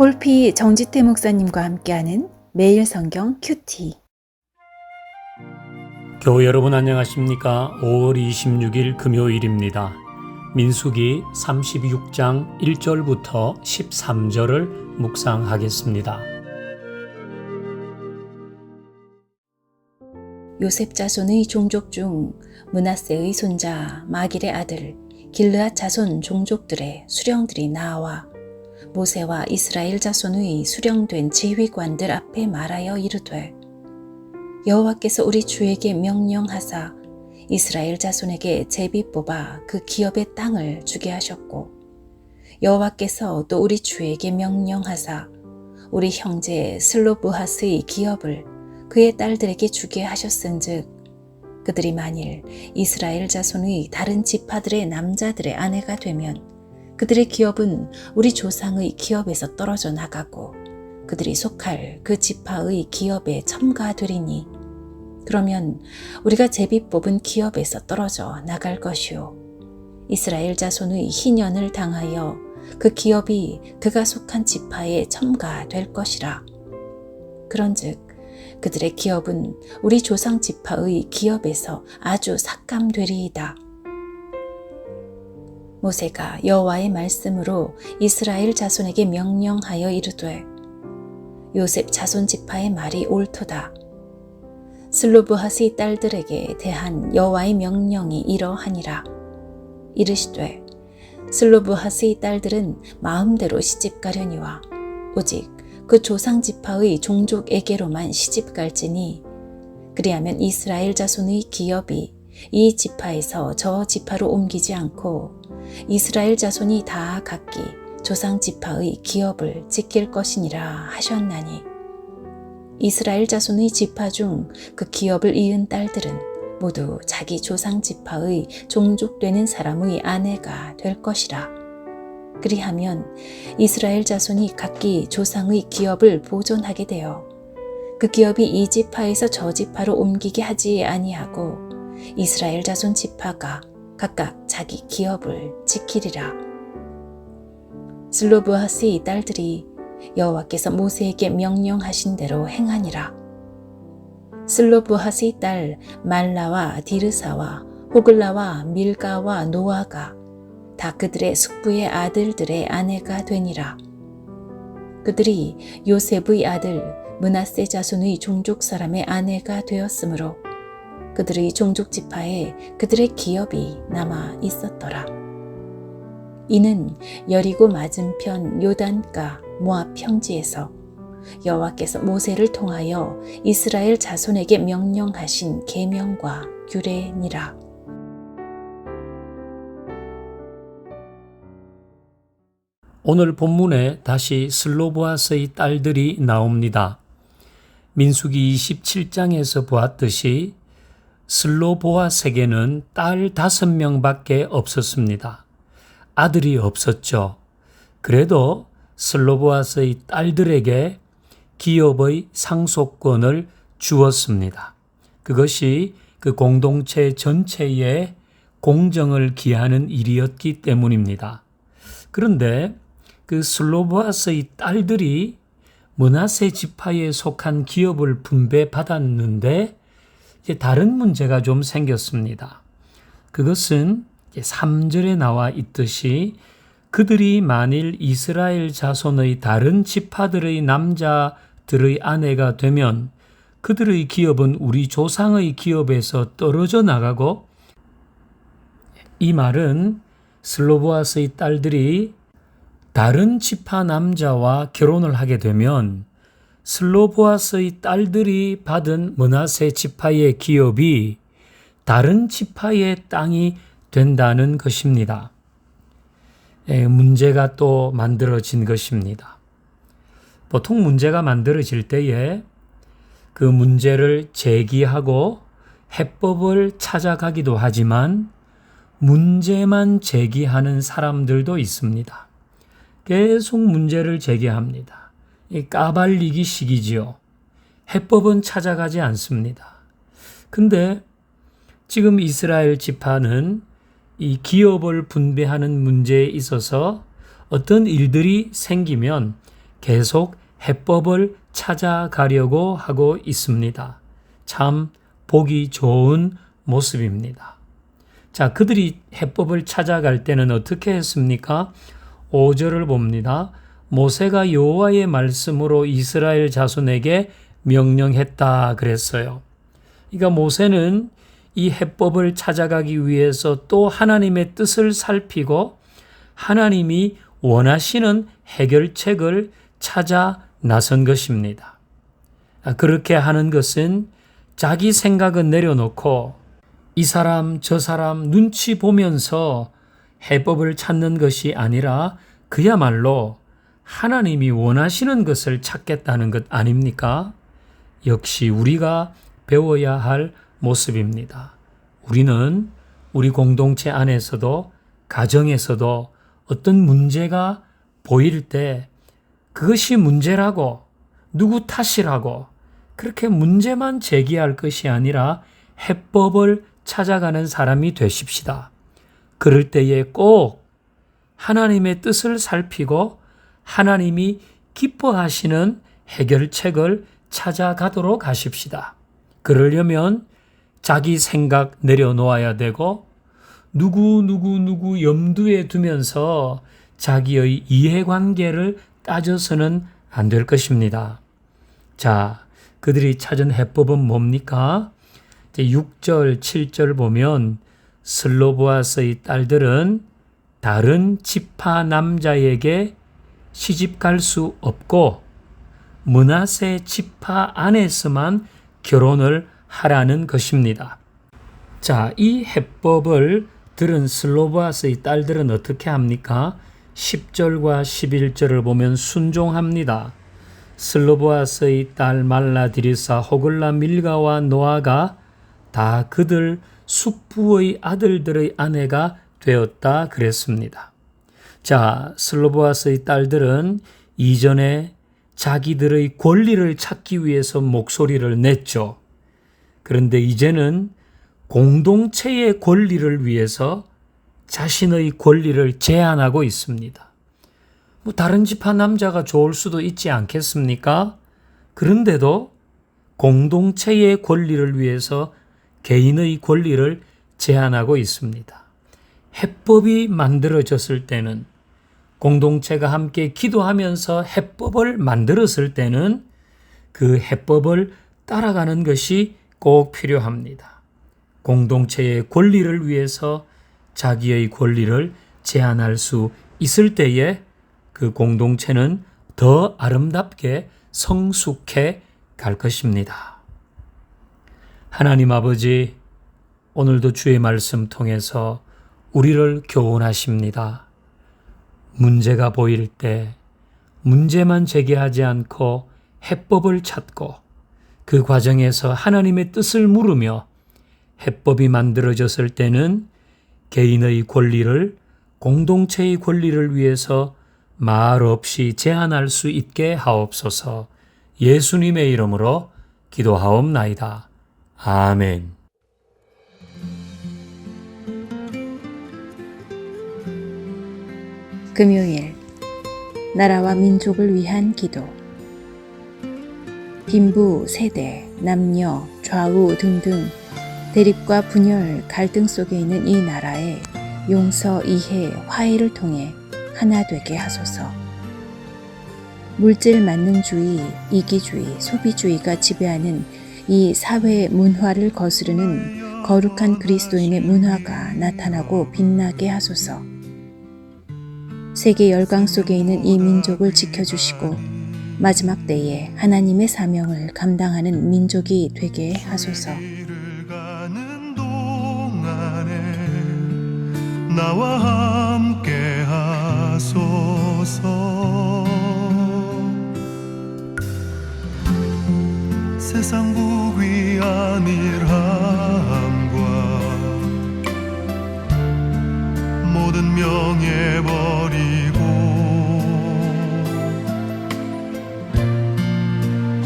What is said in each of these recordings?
홀피 정지태 목사님과 함께하는 매일 성경 큐티. 교회 여러분 안녕하십니까? 5월 26일 금요일입니다. 민수기 36장 1절부터 13절을 묵상하겠습니다. 요셉 자손의 종족 중 므낫세의 손자 마길의 아들 길르앗 자손 종족들의 수령들이 나와 모세와 이스라엘 자손의 수령된 지휘관들 앞에 말하여 이르되, 여호와께서 우리 주에게 명령하사 이스라엘 자손에게 제비 뽑아 그 기업의 땅을 주게 하셨고, 여호와께서 또 우리 주에게 명령하사 우리 형제 슬로브핫의 기업을 그의 딸들에게 주게 하셨은즉, 그들이 만일 이스라엘 자손의 다른 지파들의 남자들의 아내가 되면 그들의 기업은 우리 조상의 기업에서 떨어져 나가고 그들이 속할 그 지파의 기업에 첨가되리니, 그러면 우리가 제비 뽑은 기업에서 떨어져 나갈 것이요 이스라엘 자손의 희년을 당하여 그 기업이 그가 속한 지파에 첨가될 것이라. 그런즉 그들의 기업은 우리 조상 지파의 기업에서 아주 삭감되리이다. 모세가 여호와의 말씀으로 이스라엘 자손에게 명령하여 이르되, 요셉 자손 지파의 말이 옳도다. 슬로브핫의 딸들에게 대한 여호와의 명령이 이러하니라. 이르시되, 슬로브핫의 딸들은 마음대로 시집가려니와 오직 그 조상 지파의 종족에게로만 시집갈지니, 그리하면 이스라엘 자손의 기업이 이 지파에서 저 지파로 옮기지 않고 이스라엘 자손이 다 각기 조상 지파의 기업을 지킬 것이니라 하셨나니, 이스라엘 자손의 지파 중 그 기업을 이은 딸들은 모두 자기 조상 지파의 종족되는 사람의 아내가 될 것이라. 그리하면 이스라엘 자손이 각기 조상의 기업을 보존하게 되어 그 기업이 이 지파에서 저 지파로 옮기게 하지 아니하고 이스라엘 자손 지파가 각각 자기 기업을 지키리라. 슬로브핫의 딸들이 여호와께서 모세에게 명령하신 대로 행하니라. 슬로브핫의 딸 말라와 디르사와 호글라와 밀가와 노아가 다 그들의 숙부의 아들들의 아내가 되니라. 그들이 요셉의 아들 므낫세 자손의 종족 사람의 아내가 되었으므로 그들의 종족 지파에 그들의 기업이 남아 있었더라. 이는 여리고 맞은편 요단가 모압 평지에서 여호와께서 모세를 통하여 이스라엘 자손에게 명령하신 계명과 규례니라. 오늘 본문에 다시 슬로브핫의 딸들이 나옵니다. 민수기 27장에서 보았듯이 슬로보핫에게는 딸 5명밖에 없었습니다. 아들이 없었죠. 그래도 슬로보핫의 딸들에게 기업의 상속권을 주었습니다. 그것이 그 공동체 전체에 공정을 기하는 일이었기 때문입니다. 그런데 그 슬로보핫의 딸들이 므낫세 지파에 속한 기업을 분배받았는데 이제 다른 문제가 좀 생겼습니다. 그것은 3절에 나와 있듯이 그들이 만일 이스라엘 자손의 다른 지파들의 남자들의 아내가 되면 그들의 기업은 우리 조상의 기업에서 떨어져 나가고, 이 말은 슬로보핫의 딸들이 다른 지파 남자와 결혼을 하게 되면 슬로보핫의 딸들이 받은 므낫세 지파의 기업이 다른 지파의 땅이 된다는 것입니다. 문제가 또 만들어진 것입니다. 보통 문제가 만들어질 때에 그 문제를 제기하고 해법을 찾아가기도 하지만 문제만 제기하는 사람들도 있습니다. 계속 문제를 제기합니다. 까발리기 식이지요. 해법은 찾아가지 않습니다. 근데 지금 이스라엘 지파는 이 기업을 분배하는 문제에 있어서 어떤 일들이 생기면 계속 해법을 찾아가려고 하고 있습니다. 참 보기 좋은 모습입니다. 자, 그들이 해법을 찾아갈 때는 어떻게 했습니까? 5절을 봅니다. 모세가 여호와의 말씀으로 이스라엘 자손에게 명령했다 그랬어요. 그러니까 모세는 이 해법을 찾아가기 위해서 또 하나님의 뜻을 살피고 하나님이 원하시는 해결책을 찾아 나선 것입니다. 그렇게 하는 것은 자기 생각은 내려놓고 이 사람 저 사람 눈치 보면서 해법을 찾는 것이 아니라 그야말로 하나님이 원하시는 것을 찾겠다는 것 아닙니까? 역시 우리가 배워야 할 모습입니다. 우리는 우리 공동체 안에서도 가정에서도 어떤 문제가 보일 때 그것이 문제라고 누구 탓이라고 그렇게 문제만 제기할 것이 아니라 해법을 찾아가는 사람이 되십시다. 그럴 때에 꼭 하나님의 뜻을 살피고 하나님이 기뻐하시는 해결책을 찾아가도록 하십시다. 그러려면 자기 생각 내려놓아야 되고 누구 염두에 두면서 자기의 이해관계를 따져서는 안 될 것입니다. 자, 그들이 찾은 해법은 뭡니까? 6절, 7절 보면 슬로보아스의 딸들은 다른 지파 남자에게 시집 갈 수 없고 므낫세 지파 안에서만 결혼을 하라는 것입니다. 자, 이 해법을 들은 슬로보아스의 딸들은 어떻게 합니까? 10절과 11절을 보면 순종합니다. 슬로보아스의 딸 말라디리사, 호글라, 밀가와 노아가 다 그들 숙부의 아들들의 아내가 되었다 그랬습니다. 자, 슬로보아스의 딸들은 이전에 자기들의 권리를 찾기 위해서 목소리를 냈죠. 그런데 이제는 공동체의 권리를 위해서 자신의 권리를 제한하고 있습니다. 다른 지파 남자가 좋을 수도 있지 않겠습니까? 그런데도 공동체의 권리를 위해서 개인의 권리를 제한하고 있습니다. 해법이 만들어졌을 때는 공동체가 함께 기도하면서 해법을 만들었을 때는 그 해법을 따라가는 것이 꼭 필요합니다. 공동체의 권리를 위해서 자기의 권리를 제한할 수 있을 때에 그 공동체는 더 아름답게 성숙해 갈 것입니다. 하나님 아버지, 오늘도 주의 말씀 통해서 우리를 교훈하십니다. 문제가 보일 때 문제만 제기하지 않고 해법을 찾고 그 과정에서 하나님의 뜻을 물으며 해법이 만들어졌을 때는 개인의 권리를 공동체의 권리를 위해서 말 없이 제한할 수 있게 하옵소서. 예수님의 이름으로 기도하옵나이다. 아멘. 금요일 나라와 민족을 위한 기도. 빈부, 세대, 남녀, 좌우 등등 대립과 분열, 갈등 속에 있는 이 나라에 용서, 이해, 화해를 통해 하나 되게 하소서. 물질 만능주의, 이기주의, 소비주의가 지배하는 이 사회 문화를 거스르는 거룩한 그리스도인의 문화가 나타나고 빛나게 하소서. 세계 열강 속에 있는 이 민족을 지켜주시고 마지막 때에 하나님의 사명을 감당하는 민족이 되게 하소서. 나와 함께 하소서. 세상 부귀한 일함과 모든 명예 버리고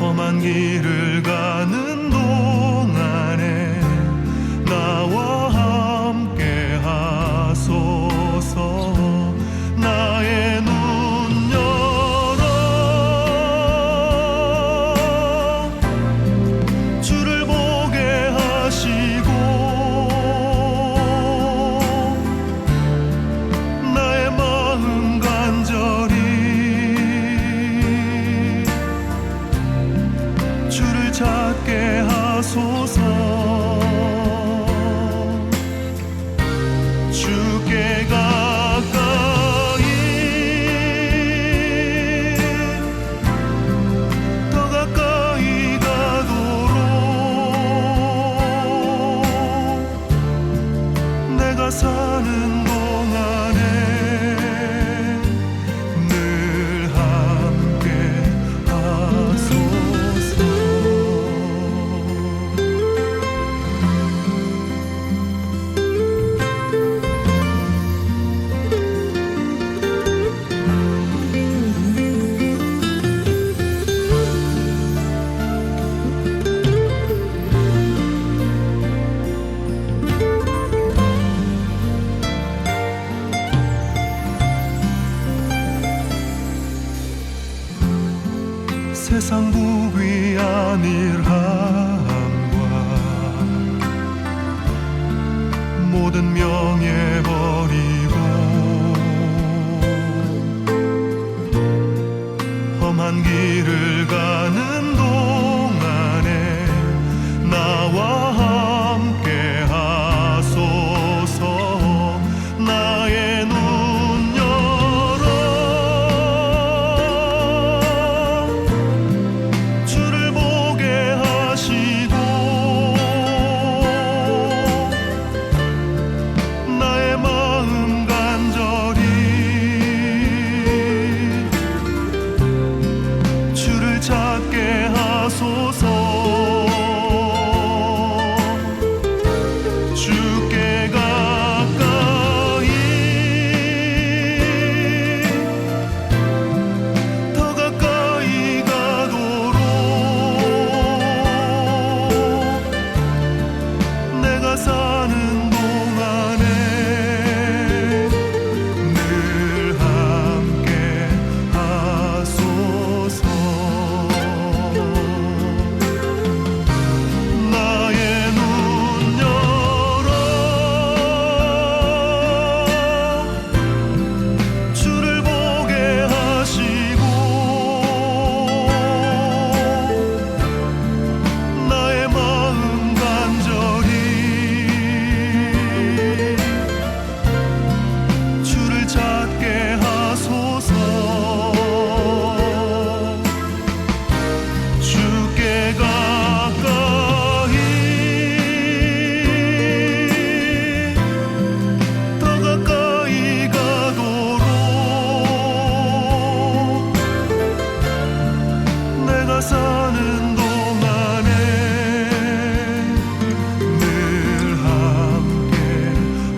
험한 길을 가는 동안에 나와 함께 하소서. 나의 눈 열어 세상 부귀한 일함과 모든 명예 버리고 험한 길을 가는 동안에 나와 함께 하소서. 나의 눈 열어 주를 보게 하시고 나의 마음 간절히 주를 찾게 하소서. 주께 가까이 더 가까이 가도록 내가 사는 동안에 늘 함께 하소서. 나의 눈 열어 주를 보게 하시고 나의 마음 간절히 주를 찾게 하소서. 주께 가까이 더 가까이 가도록 내가 사는 동안에 늘 함께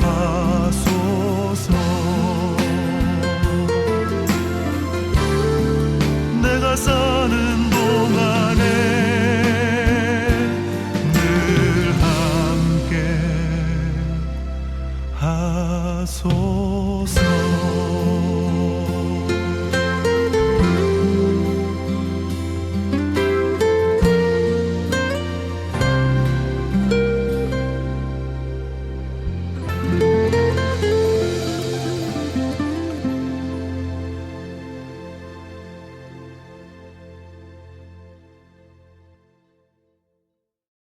하소서. 내가 사는